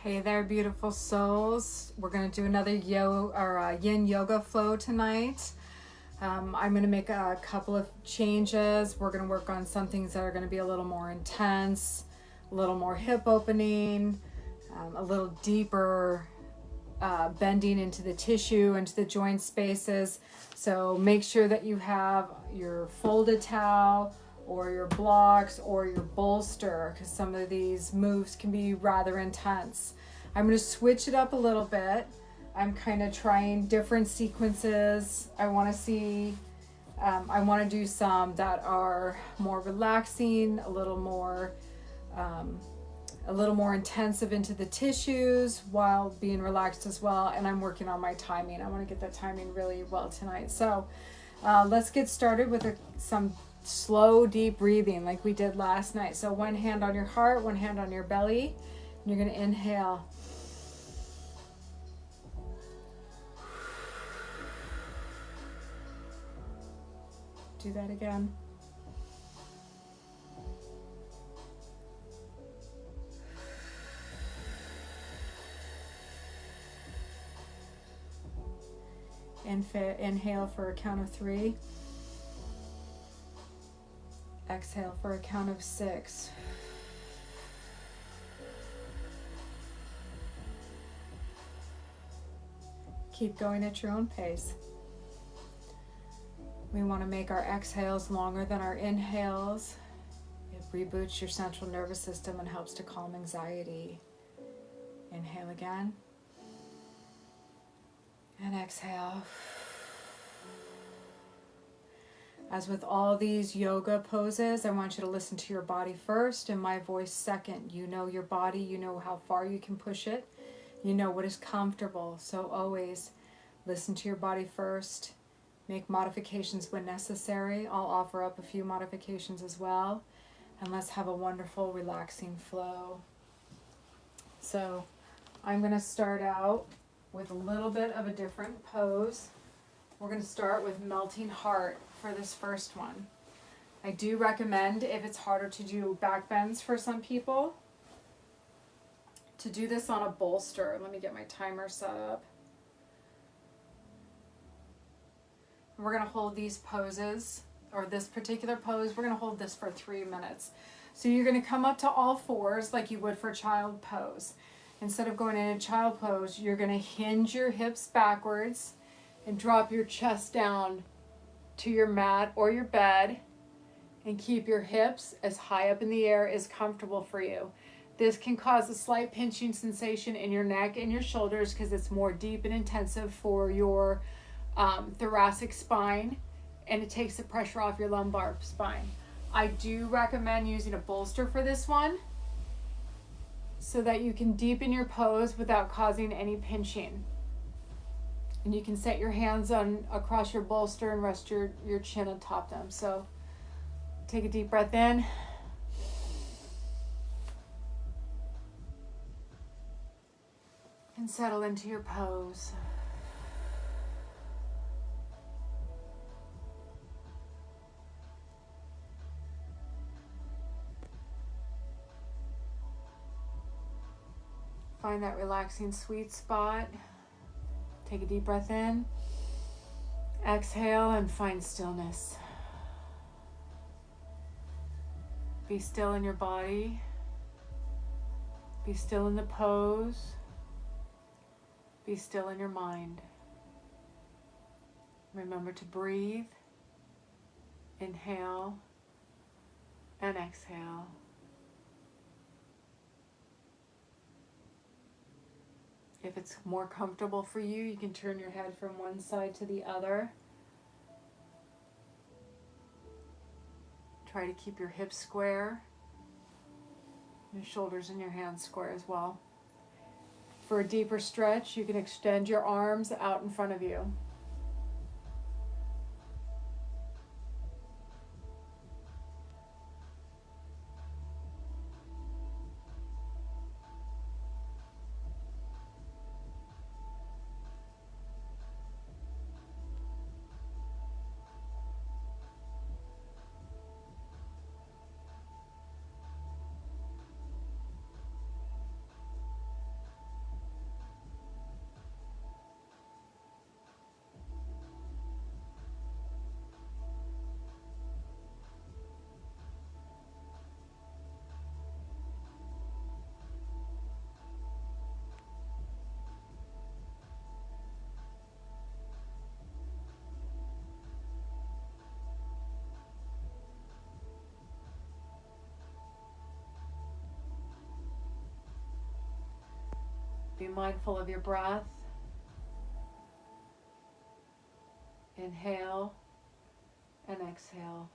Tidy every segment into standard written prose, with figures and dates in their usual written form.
Hey there, beautiful souls. We're going to do another Yin Yoga Flow tonight. I'm going to make a couple of changes. We're going to work on some things that are going to be a little more intense, a little more hip opening, a little deeper bending into the tissue, into the joint spaces. So make sure that you have your folded towel or your blocks or your bolster, because some of these moves can be rather intense. I'm going to switch it up a little bit. I'm kind of trying different sequences. I want to do some that are more relaxing, a little more intensive into the tissues while being relaxed as well. And I'm working on my timing. I want to get that timing really well tonight. So let's get started with some slow, deep breathing like we did last night. So one hand on your heart, one hand on your belly. And you're going to inhale. Do that again. Inhale for a count of 3. Exhale for a count of 6. Keep going at your own pace. We want to make our exhales longer than our inhales. It reboots your central nervous system and helps to calm anxiety. Inhale again. And exhale. As with all these yoga poses, I want you to listen to your body first and my voice second. You know your body, you know how far you can push it, you know what is comfortable. So always listen to your body first, make modifications when necessary. I'll offer up a few modifications as well, and let's have a wonderful, relaxing flow. So I'm going to start out with a little bit of a different pose. We're going to start with melting heart for this first one. I do recommend, if it's harder to do back bends for some people, to do this on a bolster. Let me get my timer set up. We're going to hold these poses, or this particular pose, we're going to hold this for 3 minutes. So you're going to come up to all fours like you would for child pose. Instead of going into child pose, you're going to hinge your hips backwards and drop your chest down to your mat or your bed and keep your hips as high up in the air as comfortable for you. This can cause a slight pinching sensation in your neck and your shoulders because it's more deep and intensive for your thoracic spine, and it takes the pressure off your lumbar spine. I do recommend using a bolster for this one so that you can deepen your pose without causing any pinching. And you can set your hands on across your bolster and rest your chin atop them. So take a deep breath in. And settle into your pose. Find that relaxing sweet spot. Take a deep breath in, exhale, and find stillness. Be still in your body. Be still in the pose. Be still in your mind. Remember to breathe, inhale, and exhale. If it's more comfortable for you, you can turn your head from one side to the other. Try to keep your hips square, your shoulders and your hands square as well. For a deeper stretch, you can extend your arms out in front of you. Be mindful of your breath. Inhale and exhale.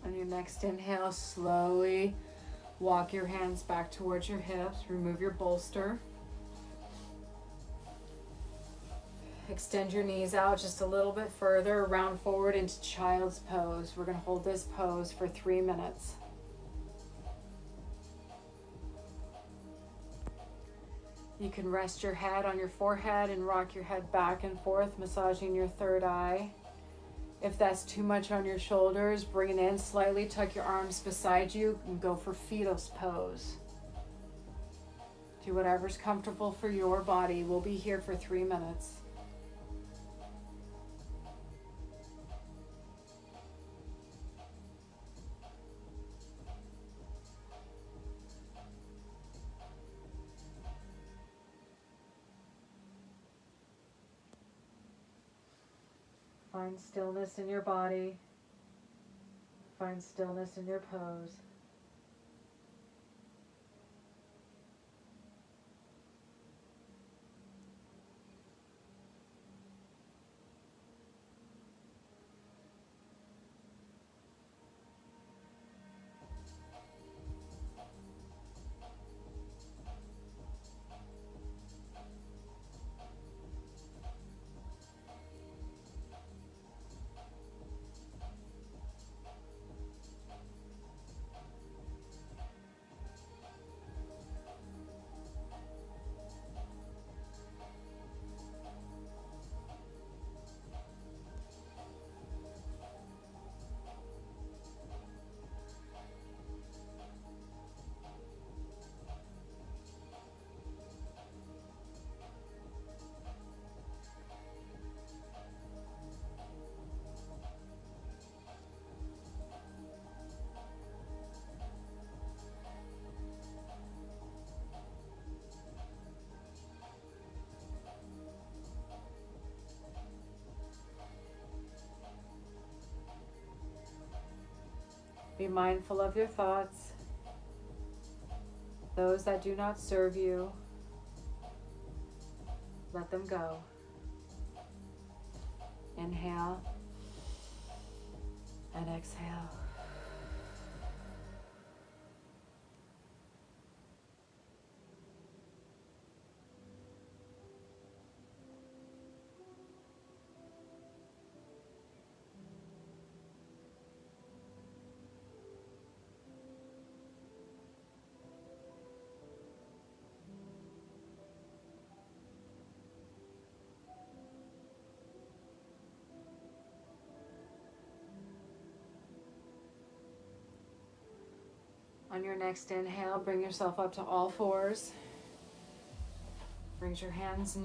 On your next inhale, slowly walk your hands back towards your hips. Remove your bolster. Extend your knees out just a little bit further, round forward into child's pose. We're going to hold this pose for 3 minutes. You can rest your head on your forehead and rock your head back and forth, massaging your third eye. If that's too much on your shoulders, bring it in slightly, tuck your arms beside you, and go for fetus pose. Do whatever's comfortable for your body. We'll be here for 3 minutes. Find stillness in your body. Find stillness in your pose. Be mindful of your thoughts. Those that do not serve you, let them go. Inhale and exhale. On your next inhale, bring yourself up to all fours. Bring your hands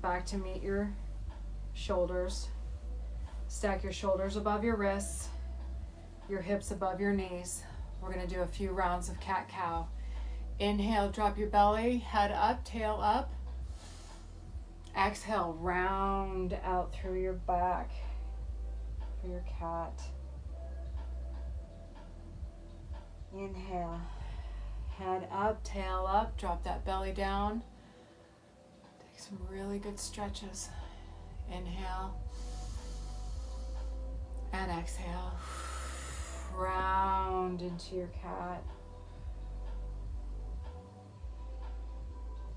back to meet your shoulders. Stack your shoulders above your wrists, your hips above your knees. We're going to do a few rounds of cat-cow. Inhale, drop your belly, head up, tail up. Exhale, round out through your back for your cat. Inhale, head up, tail up, drop that belly down. Take some really good stretches. Inhale and exhale. Round into your cat.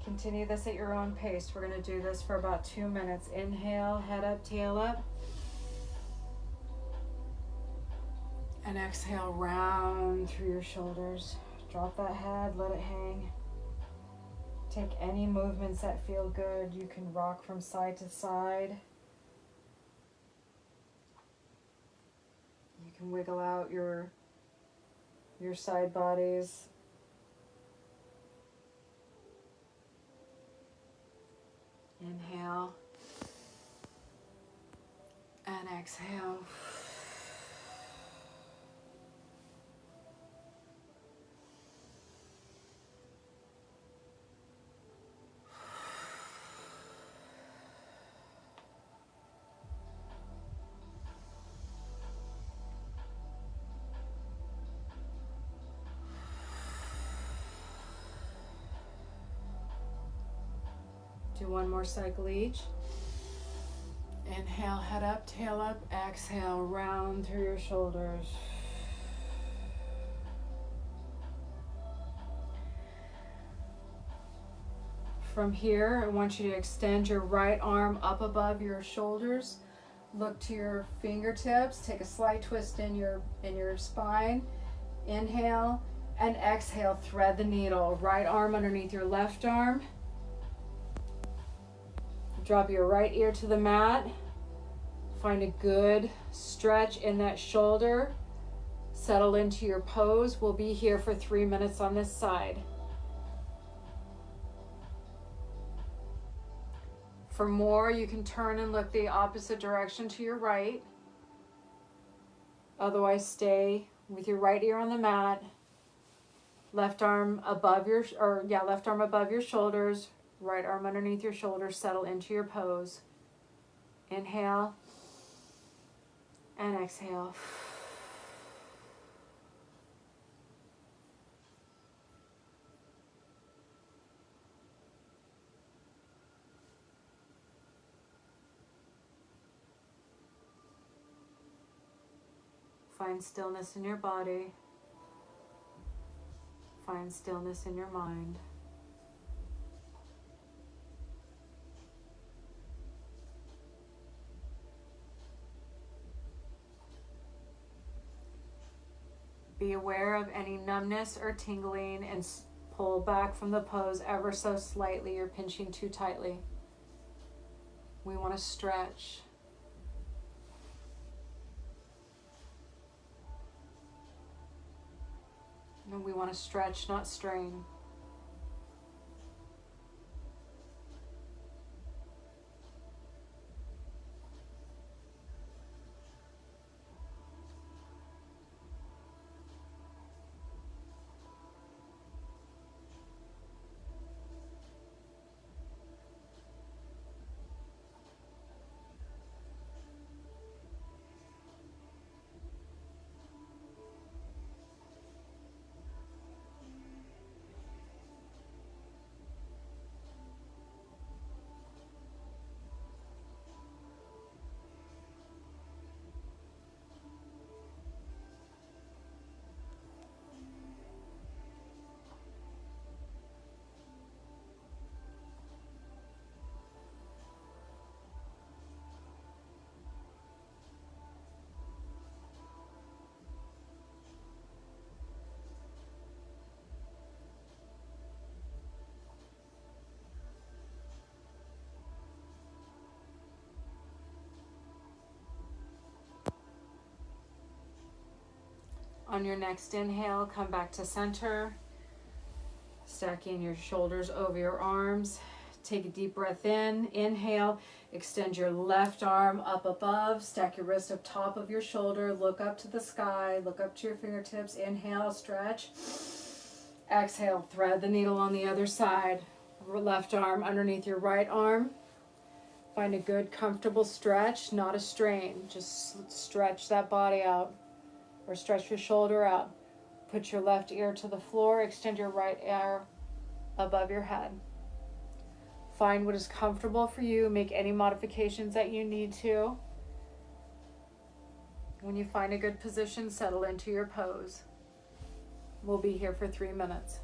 Continue this at your own pace. We're going to do this for about 2 minutes. Inhale, head up, tail up. And exhale, round through your shoulders. Drop that head, let it hang. Take any movements that feel good. You can rock from side to side. You can wiggle out your side bodies. Inhale and exhale. Do one more cycle each. Inhale, head up, tail up. Exhale, round through your shoulders. From here, I want you to extend your right arm up above your shoulders. Look to your fingertips. Take a slight twist in your spine. Inhale and exhale. Thread the needle. Right arm underneath your left arm. Drop your right ear to the mat. Find a good stretch in that shoulder. Settle into your pose. We'll be here for 3 minutes on this side. For more, you can turn and look the opposite direction to your right. Otherwise, stay with your right ear on the mat. Left arm above your shoulders. Right arm underneath your shoulders. Settle into your pose. Inhale and exhale. Find stillness in your body. Find stillness in your mind. Be aware of any numbness or tingling and pull back from the pose ever so slightly. You're pinching too tightly. We want to stretch. And we want to stretch, not strain. On your next inhale, come back to center. Stacking your shoulders over your arms. Take a deep breath in. Inhale. Extend your left arm up above. Stack your wrist up top of your shoulder. Look up to the sky. Look up to your fingertips. Inhale, stretch. Exhale, thread the needle on the other side. Left arm underneath your right arm. Find a good, comfortable stretch, not a strain. Just stretch that body out. Or stretch your shoulder out. Put your left ear to the floor. Extend your right ear above your head. Find what is comfortable for you. Make any modifications that you need to. When you find a good position, settle into your pose. We'll be here for 3 minutes.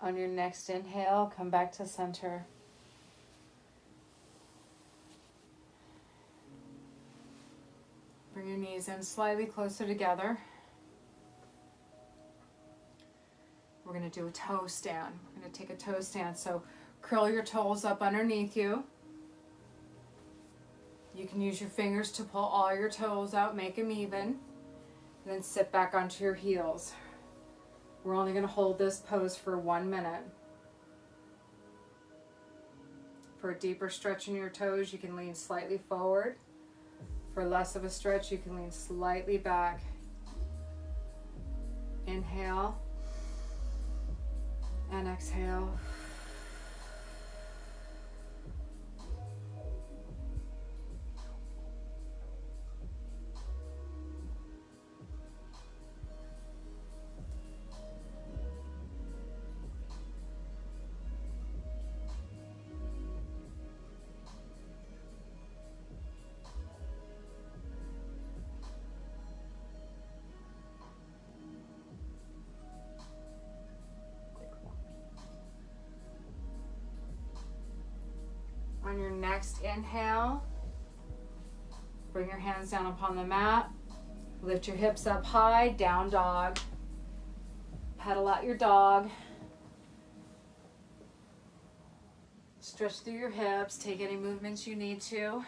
On your next inhale, come back to center. Bring your knees in slightly closer together. We're going to do a toe stand. We're going to take a toe stand. So curl your toes up underneath you. You can use your fingers to pull all your toes out, make them even. And then sit back onto your heels. We're only going to hold this pose for 1 minute. For a deeper stretch in your toes, you can lean slightly forward. For less of a stretch, you can lean slightly back. Inhale and exhale. On your next inhale, bring your hands down upon the mat. Lift your hips up high, down dog. Pedal out your dog. Stretch through your hips. Take any movements you need to.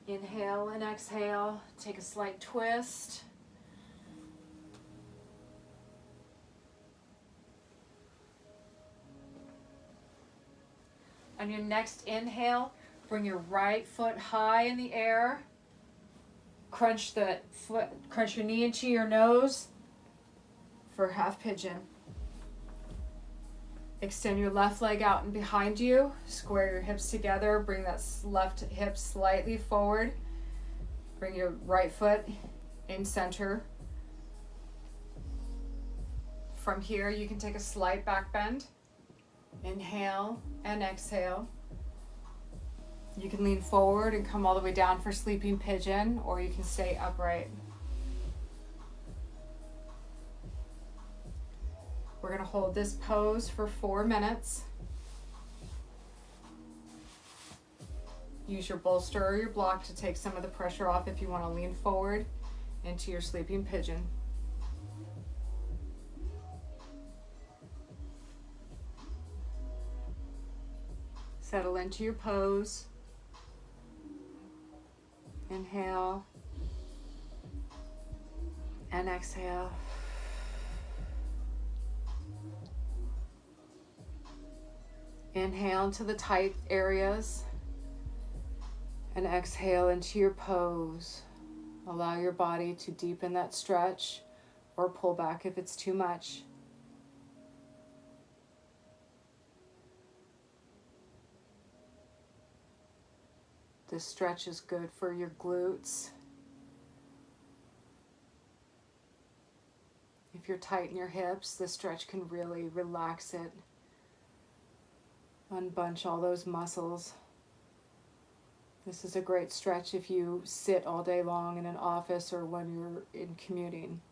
Inhale and exhale. Take a slight twist. On your next inhale, bring your right foot high in the air. Crunch your knee into your nose for half pigeon. Extend your left leg out and behind you. Square your hips together. Bring that left hip slightly forward. Bring your right foot in center. From here, you can take a slight back bend. Inhale and exhale. You can lean forward and come all the way down for sleeping pigeon, or you can stay upright. We're going to hold this pose for 4 minutes. Use your bolster or your block to take some of the pressure off if you want to lean forward into your sleeping pigeon. Settle into your pose. Inhale and exhale. Inhale into the tight areas and exhale into your pose. Allow your body to deepen that stretch or pull back if it's too much. This stretch is good for your glutes. If you're tight in your hips, this stretch can really relax it. Unbunch all those muscles. This is a great stretch if you sit all day long in an office or when you're in commuting.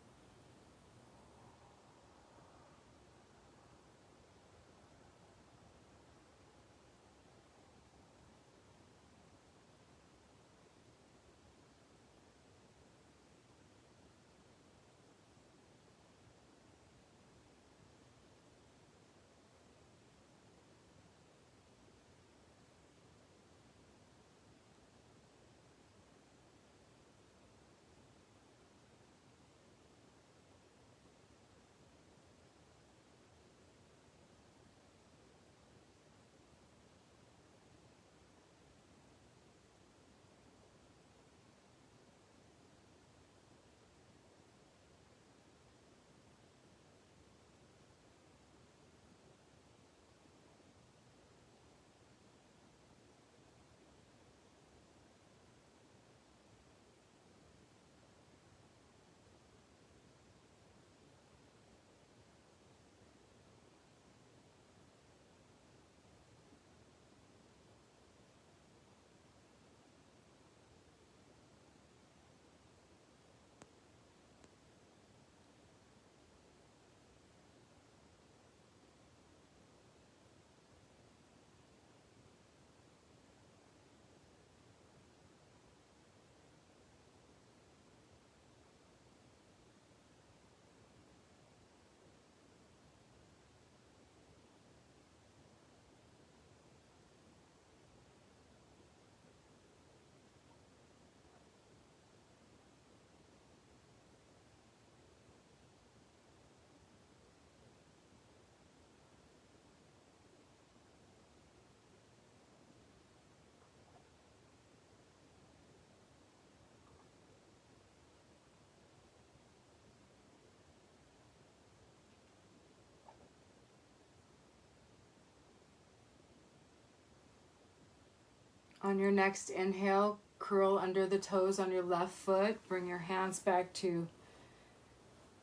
On your next inhale, curl under the toes on your left foot. Bring your hands back to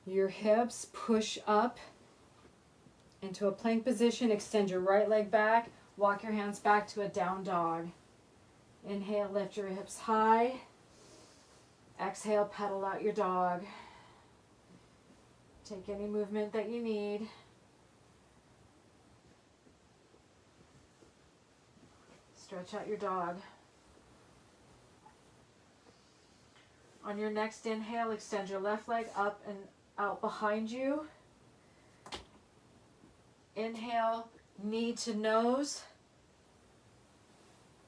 your hips. Push up into a plank position. Extend your right leg back. Walk your hands back to a down dog. Inhale, lift your hips high. Exhale, pedal out your dog. Take any movement that you need. Stretch out your dog. On your next inhale, extend your left leg up and out behind you. Inhale, knee to nose.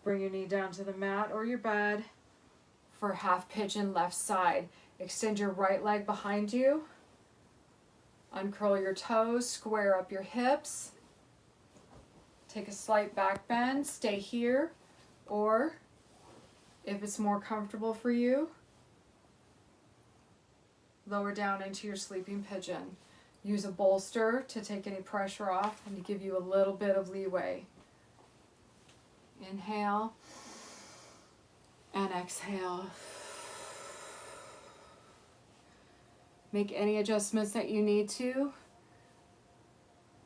Bring your knee down to the mat or your bed for half pigeon left side. Extend your right leg behind you. Uncurl your toes, square up your hips. Take a slight back bend, stay here, or if it's more comfortable for you, lower down into your sleeping pigeon. Use a bolster to take any pressure off and to give you a little bit of leeway. Inhale and exhale. Make any adjustments that you need to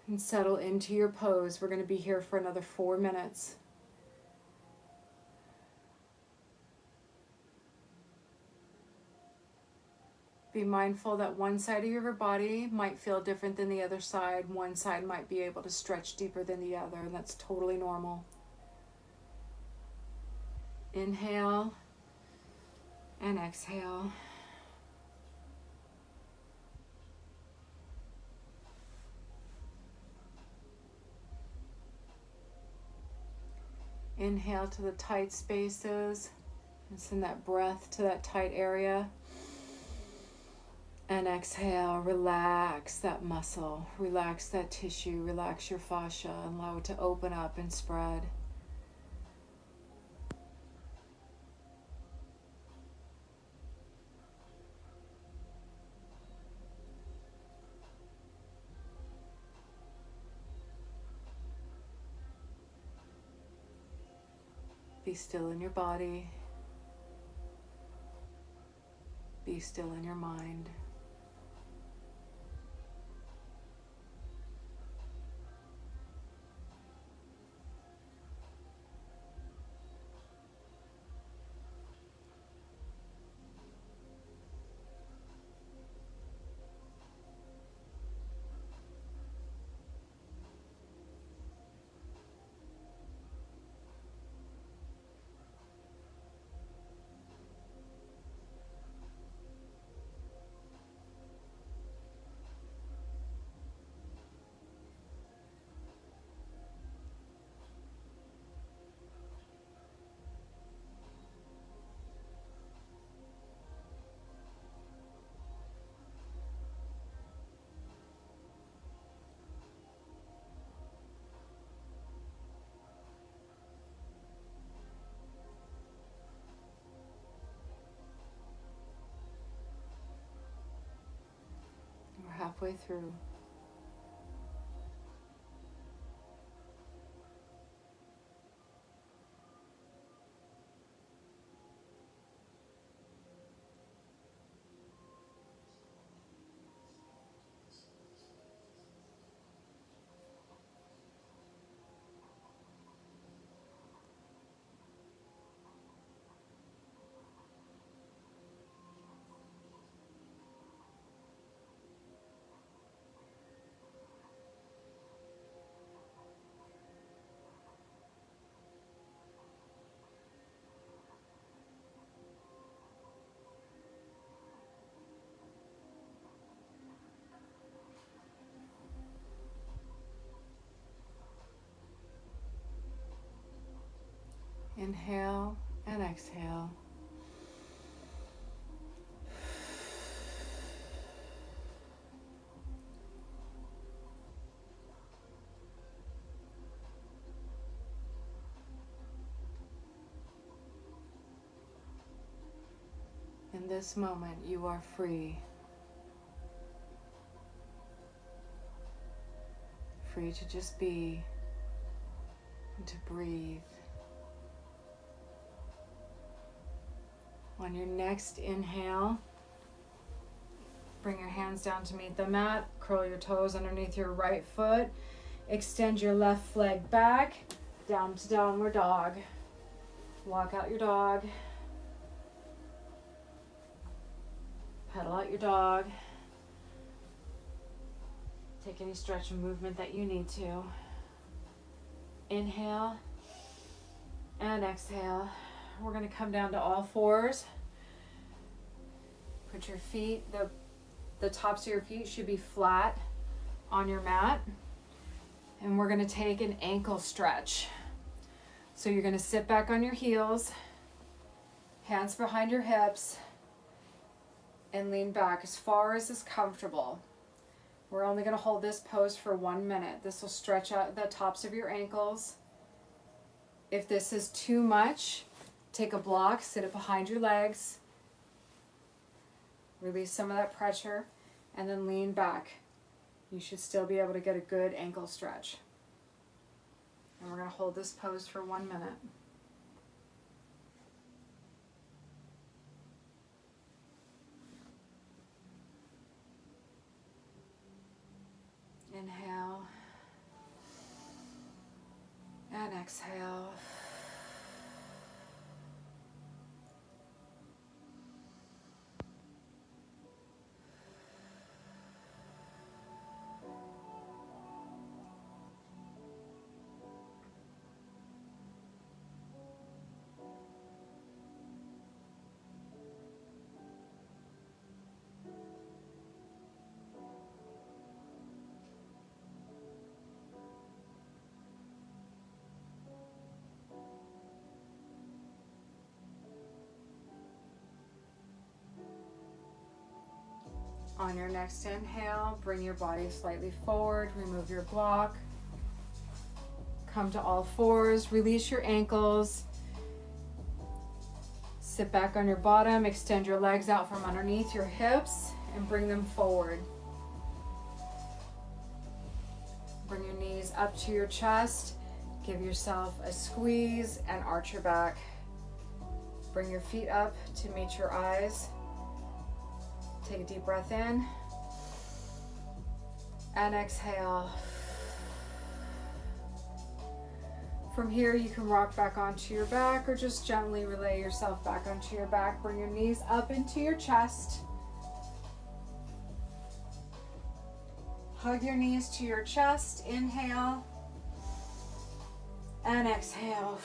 and settle into your pose. We're going to be here for another 4 minutes. Be mindful that one side of your body might feel different than the other side. One side might be able to stretch deeper than the other, and that's totally normal. Inhale and exhale. Inhale to the tight spaces and send that breath to that tight area. And exhale, relax that muscle, relax that tissue, relax your fascia, and allow it to open up and spread. Be still in your body. Be still in your mind. We're halfway through. Inhale and exhale. In this moment, you are free. Free to just be and to breathe. On your next inhale, bring your hands down to meet the mat. Curl your toes underneath your right foot. Extend your left leg back, down to downward dog. Walk out your dog. Pedal out your dog. Take any stretch and movement that you need to. Inhale and exhale. We're going to come down to all fours. Put your feet, the tops of your feet should be flat on your mat. And we're going to take an ankle stretch. So you're going to sit back on your heels, hands behind your hips, and lean back as far as is comfortable. We're only going to hold this pose for 1 minute. This will stretch out the tops of your ankles. If this is too much, take a block, sit it behind your legs, release some of that pressure, and then lean back. You should still be able to get a good ankle stretch. And we're going to hold this pose for 1 minute. Inhale and exhale. On your next inhale, bring your body slightly forward, remove your block. Come to all fours, release your ankles. Sit back on your bottom, extend your legs out from underneath your hips and bring them forward. Bring your knees up to your chest. Give yourself a squeeze and arch your back. Bring your feet up to meet your eyes. Take a deep breath in and exhale. From here, you can rock back onto your back or just gently relay yourself back onto your back. Bring your knees up into your chest. Hug your knees to your chest. Inhale and exhale.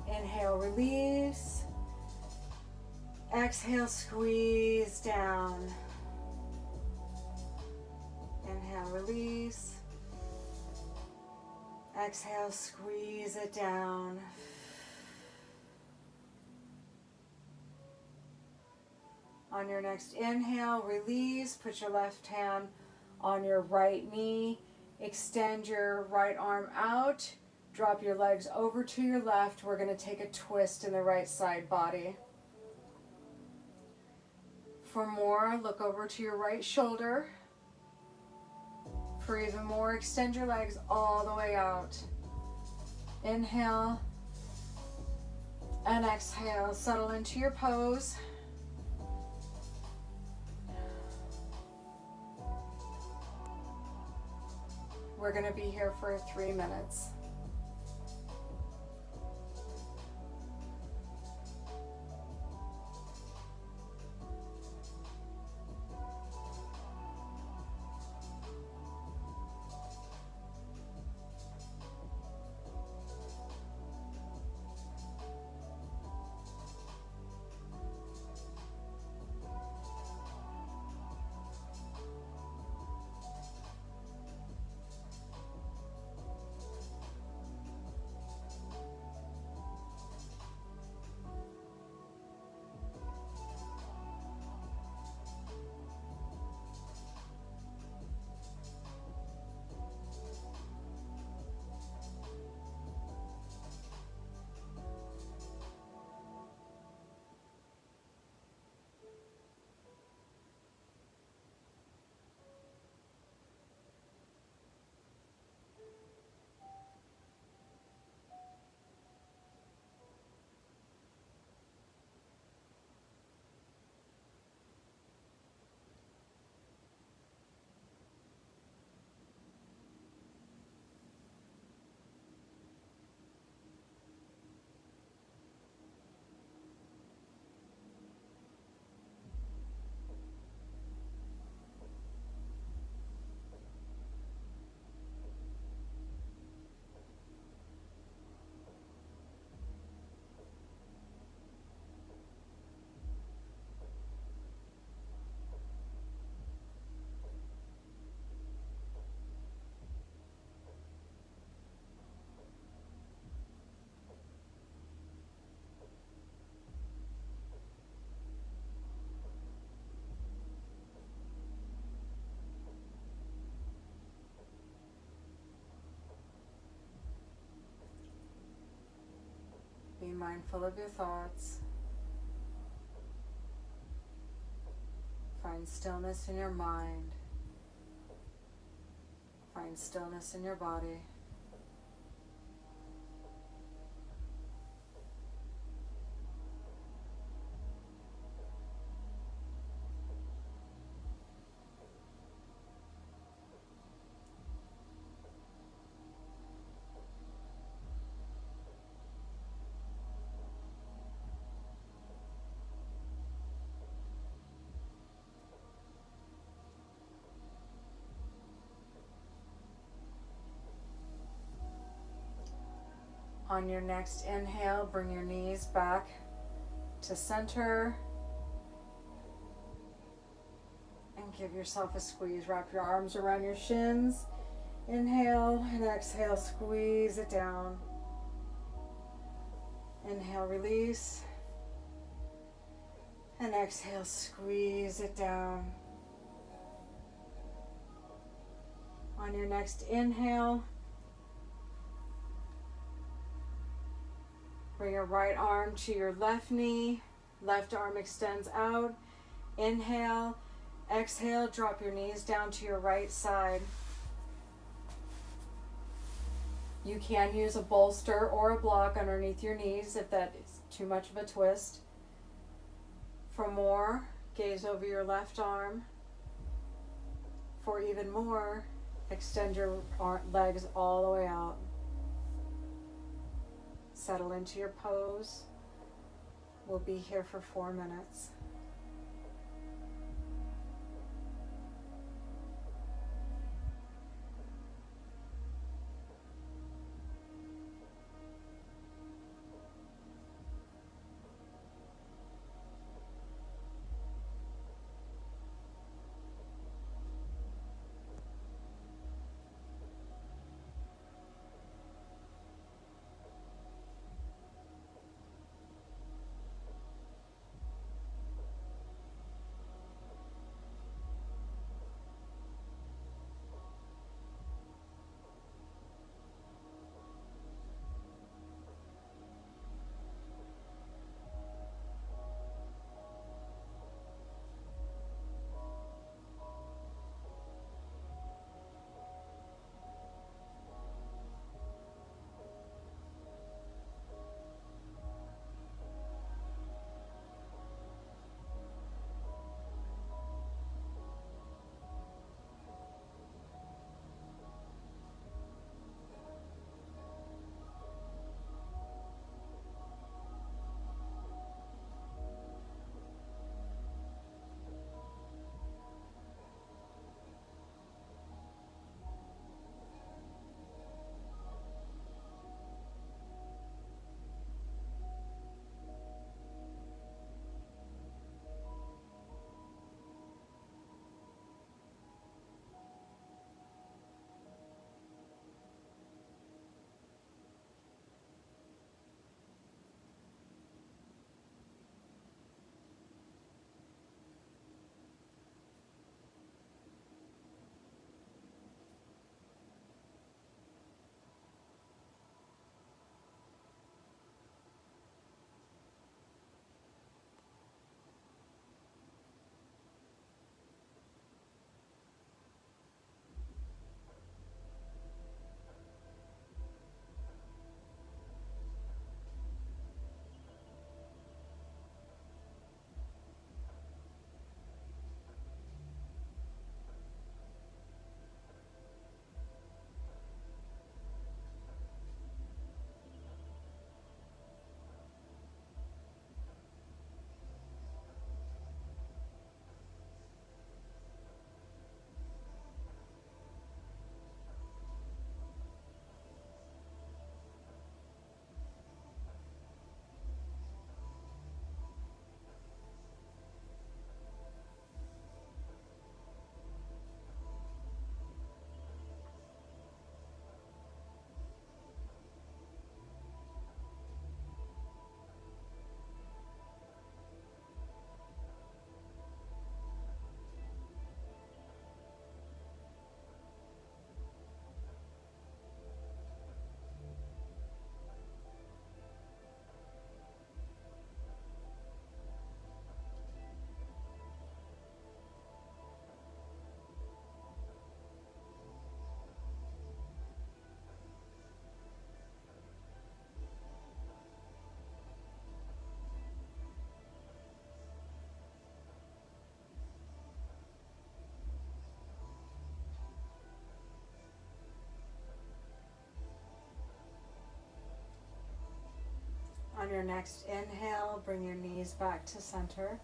Inhale, release. Exhale, squeeze down. Inhale, release. Exhale, squeeze it down. On your next inhale, release. Put your left hand on your right knee. Extend your right arm out. Drop your legs over to your left. We're going to take a twist in the right side body. For more, look over to your right shoulder. For even more, extend your legs all the way out. Inhale and exhale. Settle into your pose. We're going to be here for 3 minutes. mindful of your thoughts. Find stillness in your mind. Find stillness in your body. On your next inhale, bring your knees back to center and give yourself a squeeze. Wrap your arms around your shins. Inhale and exhale, squeeze it down. Inhale, release. And exhale, squeeze it down. On your next inhale, bring your right arm to your left knee. Left arm extends out. Inhale, exhale, drop your knees down to your right side. You can use a bolster or a block underneath your knees if that is too much of a twist. For more, gaze over your left arm. For even more, extend your legs all the way out. Settle into your pose. We'll be here for 4 minutes. your next inhale, bring your knees back to center.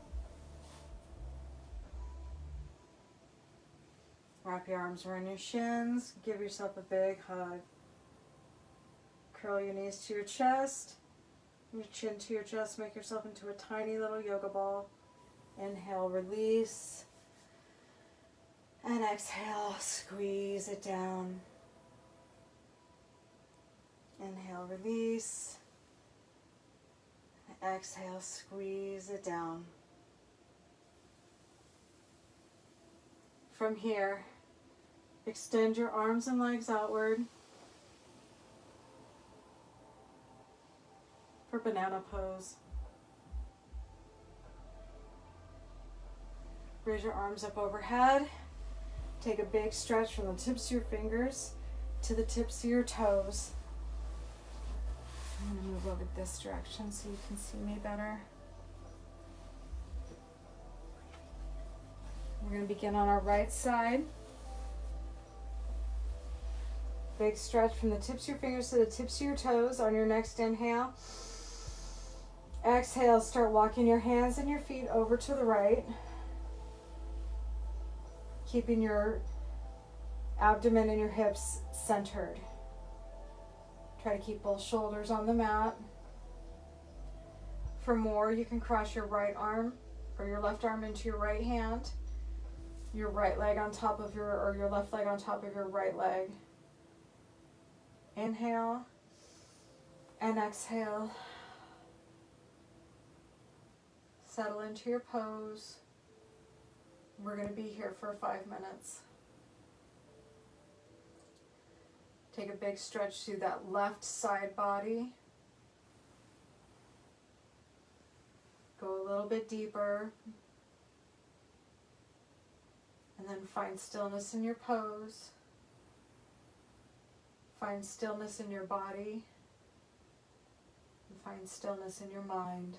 Wrap your arms around your shins. Give yourself a big hug. Curl your knees to your chest. Your chin to your chest. Make yourself into a tiny little yoga ball. Inhale, release. And exhale, squeeze it down. Inhale, release. Exhale, squeeze it down. From here, extend your arms and legs outward for banana pose. Raise your arms up overhead. Take a big stretch from the tips of your fingers to the tips of your toes. I'm going to move over this direction so you can see me better. We're going to begin on our right side. Big stretch from the tips of your fingers to the tips of your toes on your next inhale. Exhale, start walking your hands and your feet over to the right. Keeping your abdomen and your hips centered. Try to keep both shoulders on the mat. For more, you can cross your right arm or your left arm into your right hand. Your right leg on top of your left leg on top of your right leg. Inhale and exhale. Settle into your pose. We're going to be here for 5 minutes. Take a big stretch through that left side body. Go a little bit deeper. And then find stillness in your pose. Find stillness in your body. And find stillness in your mind.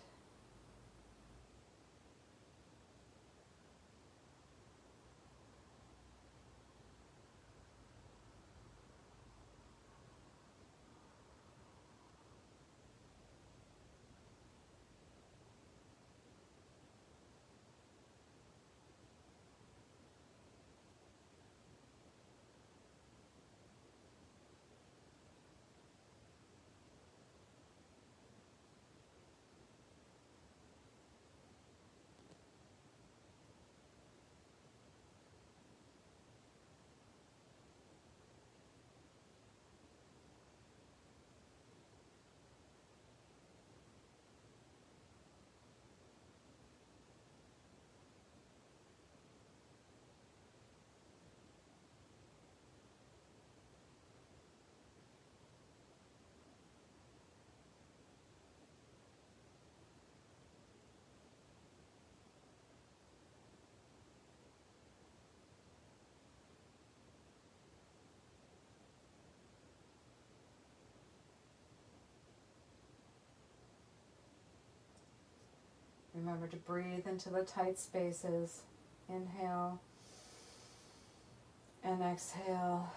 Remember to breathe into the tight spaces. Inhale and exhale.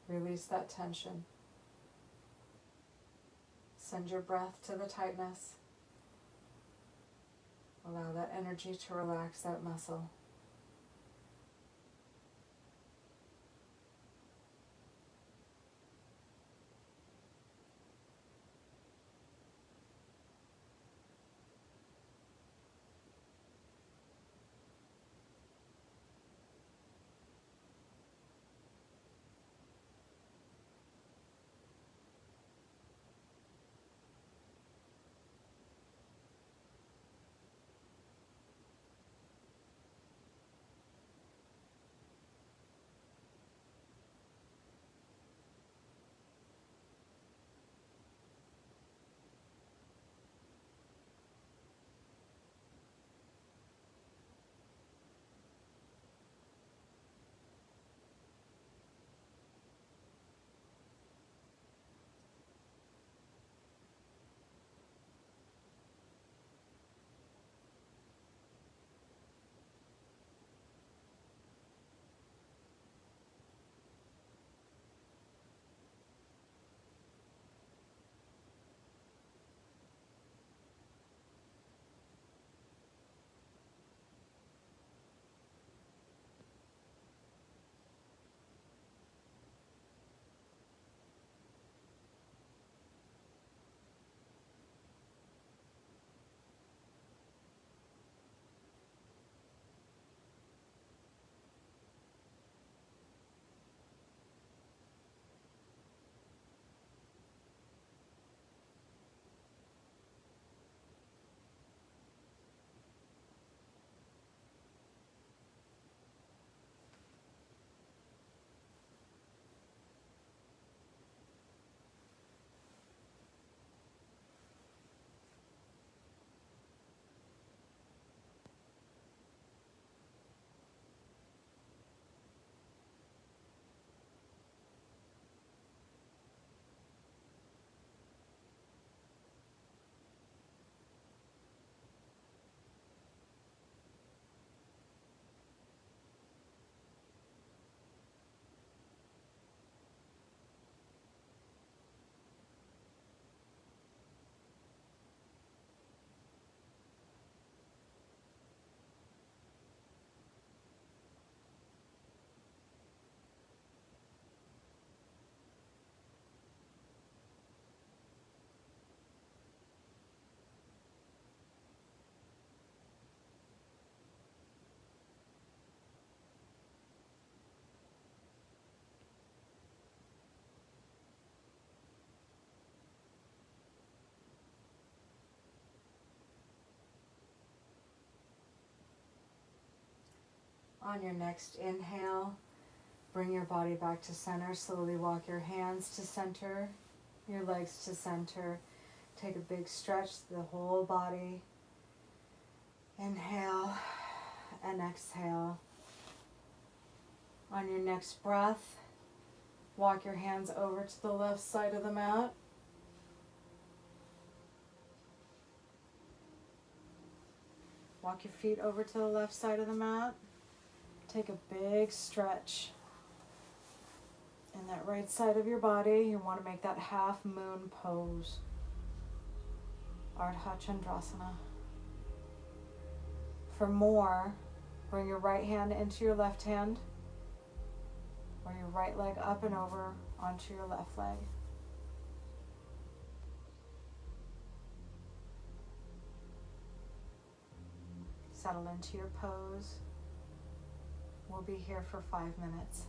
Release that tension. Send your breath to the tightness. Allow that energy to relax that muscle. On your next inhale, bring your body back to center. Slowly walk your hands to center, your legs to center. Take a big stretch through the whole body. Inhale and exhale. On your next breath, walk your hands over to the left side of the mat. Walk your feet over to the left side of the mat. Take a big stretch in that right side of your body. You want to make that half moon pose. Ardha Chandrasana. For more, bring your right hand into your left hand, or your right leg up and over onto your left leg. Settle into your pose. We'll be here for 5 minutes.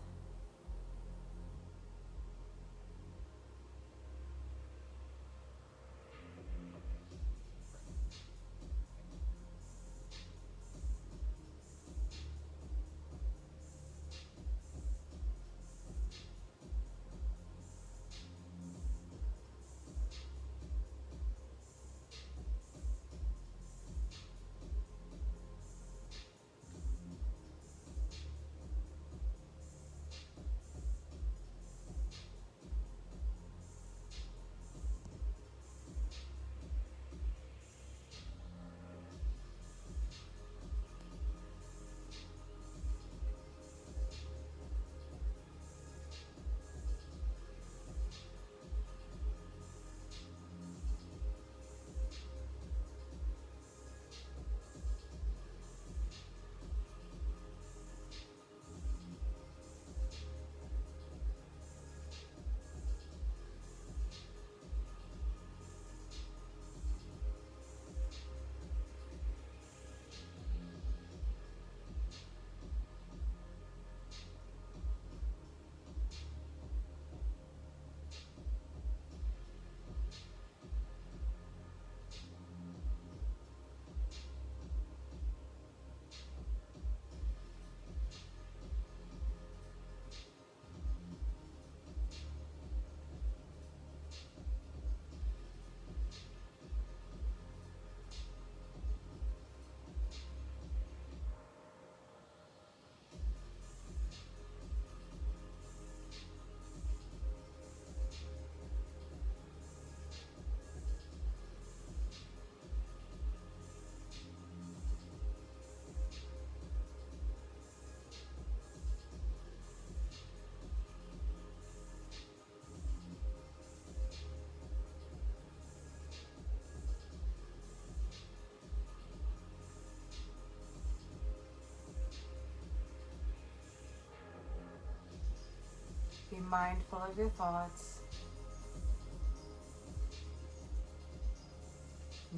Be mindful of your thoughts.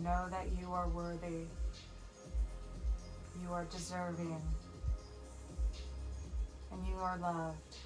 Know that you are worthy. You are deserving. And you are loved.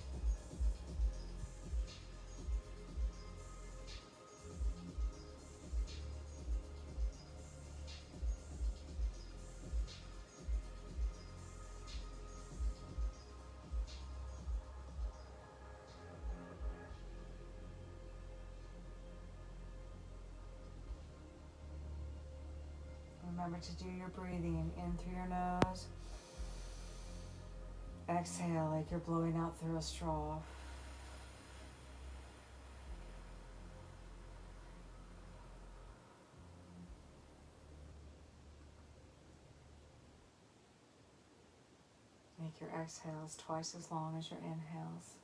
Remember to do your breathing in through your nose. Exhale like you're blowing out through a straw. Make your exhales twice as long as your inhales.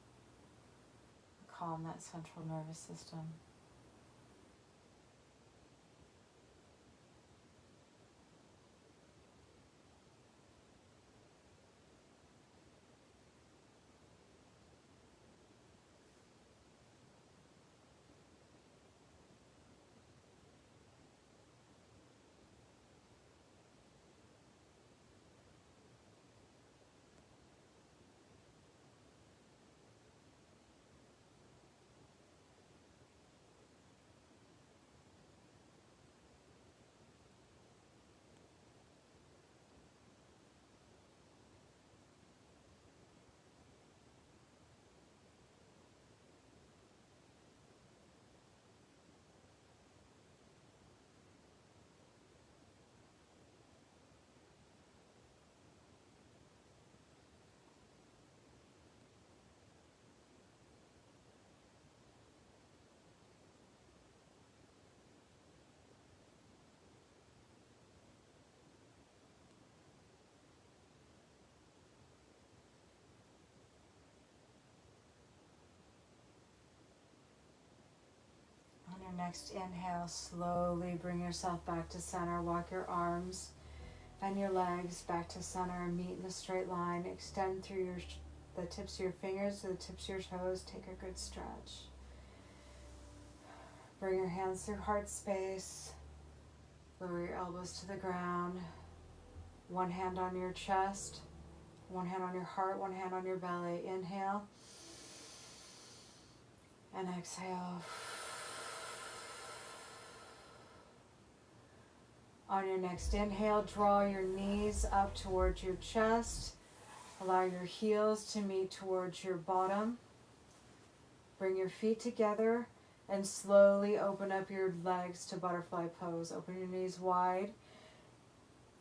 Calm that central nervous system. next inhale, slowly bring yourself back to center. Walk your arms and your legs back to center and meet in a straight line. Extend through the tips of your fingers to the tips of your toes. Take a good stretch. Bring your hands through heart space. Lower your elbows to the ground. One hand on your chest, one hand on your heart, one hand on your belly. Inhale and exhale. On your next inhale, draw your knees up towards your chest. Allow your heels to meet towards your bottom. Bring your feet together and slowly open up your legs to butterfly pose. Open your knees wide.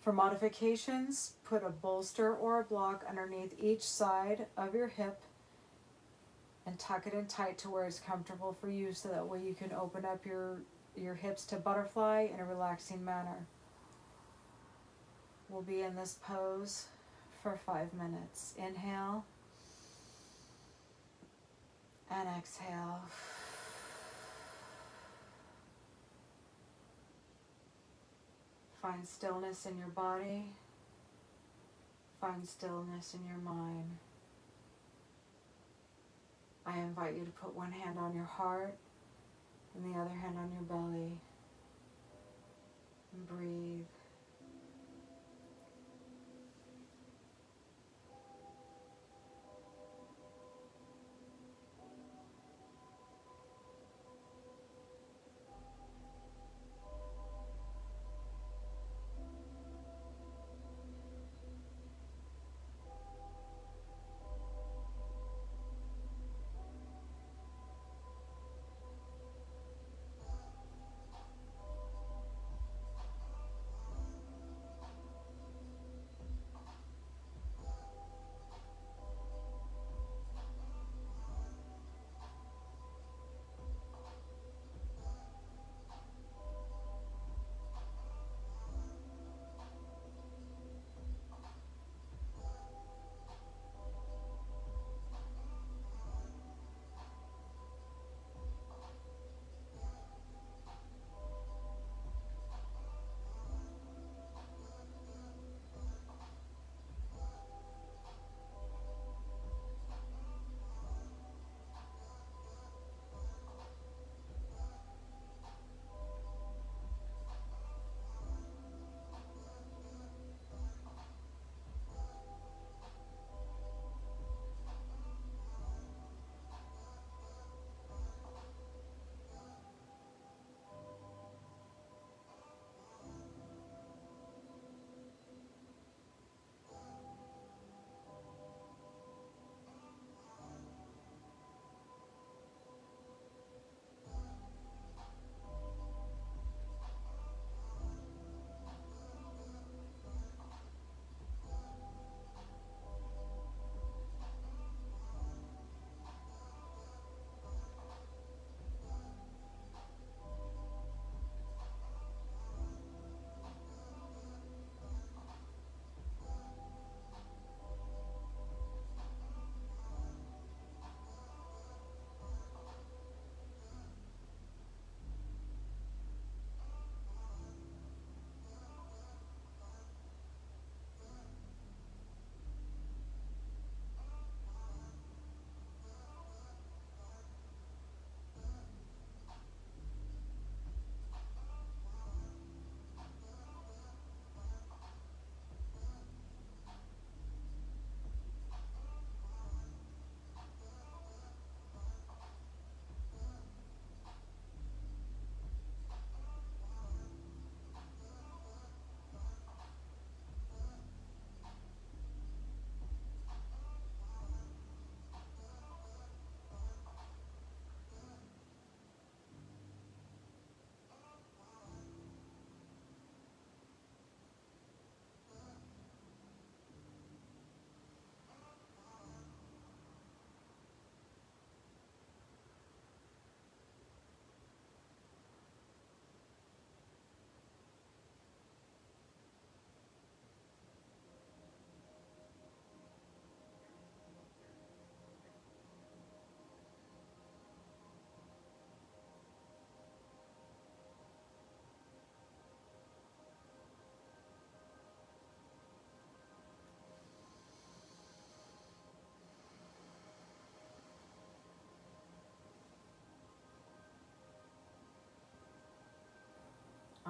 For modifications, put a bolster or a block underneath each side of your hip and tuck it in tight to where it's comfortable for you, so that way you can open up your hips to butterfly in a relaxing manner. We'll be in this pose for 5 minutes. Inhale and exhale. Find stillness in your body. Find stillness in your mind. I invite you to put one hand on your heart and the other hand on your belly. And breathe.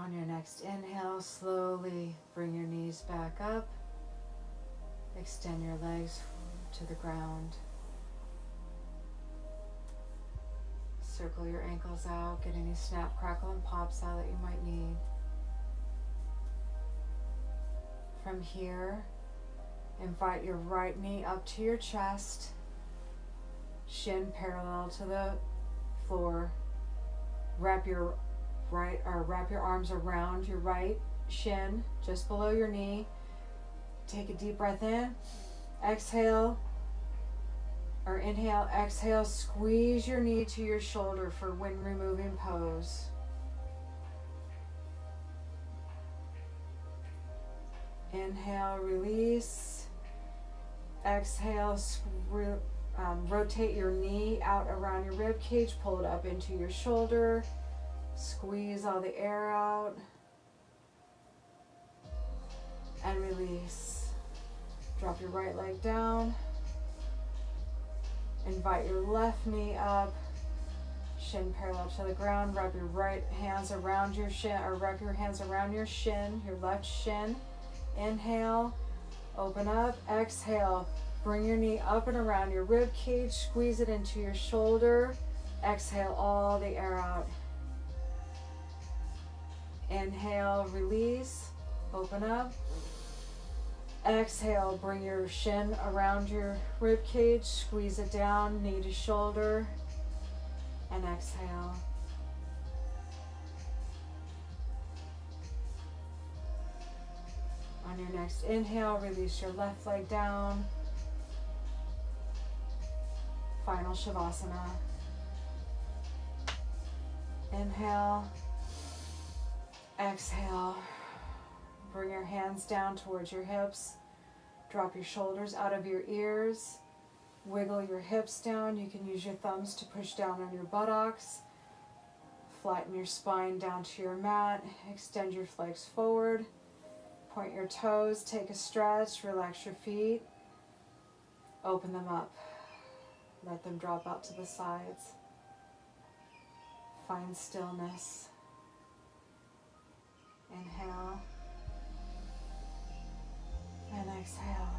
On your next inhale, slowly bring your knees back up. Extend your legs to the ground. Circle your ankles out. Get any snap, crackle, and pops out that you might need. From here, invite your right knee up to your chest. Shin parallel to the floor. Wrap your arms around your right shin, just below your knee. Take a deep breath in. Exhale, or inhale, exhale, squeeze your knee to your shoulder for wind removing pose. Inhale, release. Exhale, rotate your knee out around your rib cage, pull it up into your shoulder. Squeeze all the air out. And release. Drop your right leg down. Invite your left knee up. Shin parallel to the ground. Wrap your right hands around your shin, or wrap your hands around your shin, your left shin. Inhale, open up. Exhale, bring your knee up and around your rib cage. Squeeze it into your shoulder. Exhale all the air out. Inhale, release, open up. Exhale, bring your shin around your rib cage, squeeze it down, knee to shoulder, and exhale. On your next inhale, release your left leg down. Final Shavasana. Inhale. Exhale. Bring your hands down towards your hips. Drop your shoulders out of your ears. Wiggle your hips down. You can use your thumbs to push down on your buttocks. Flatten your spine down to your mat. Extend your legs forward. Point your toes. Take a stretch. Relax your feet. Open them up. Let them drop out to the sides. Find stillness. Inhale and exhale.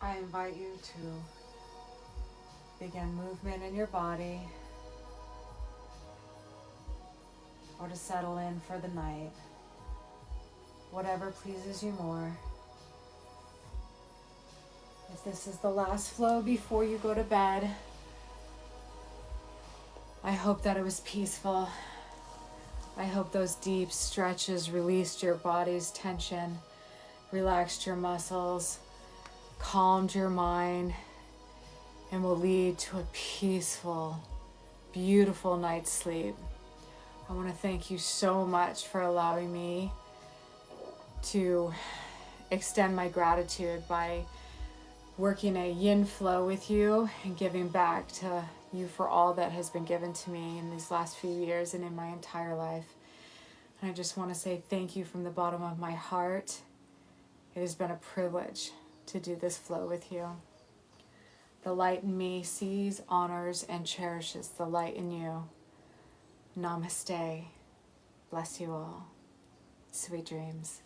I invite you to begin movement in your body or to settle in for the night. Whatever pleases you more. If this is the last flow before you go to bed, I hope that it was peaceful. I hope those deep stretches released your body's tension, relaxed your muscles, calmed your mind, and will lead to a peaceful, beautiful night's sleep. I want to thank you so much for allowing me to extend my gratitude by working a yin flow with you and giving back to you for all that has been given to me in these last few years and in my entire life. And I just want to say thank you from the bottom of my heart. It has been a privilege to do this flow with you. The light in me sees, honors, and cherishes the light in you. Namaste. Bless you all. Sweet dreams.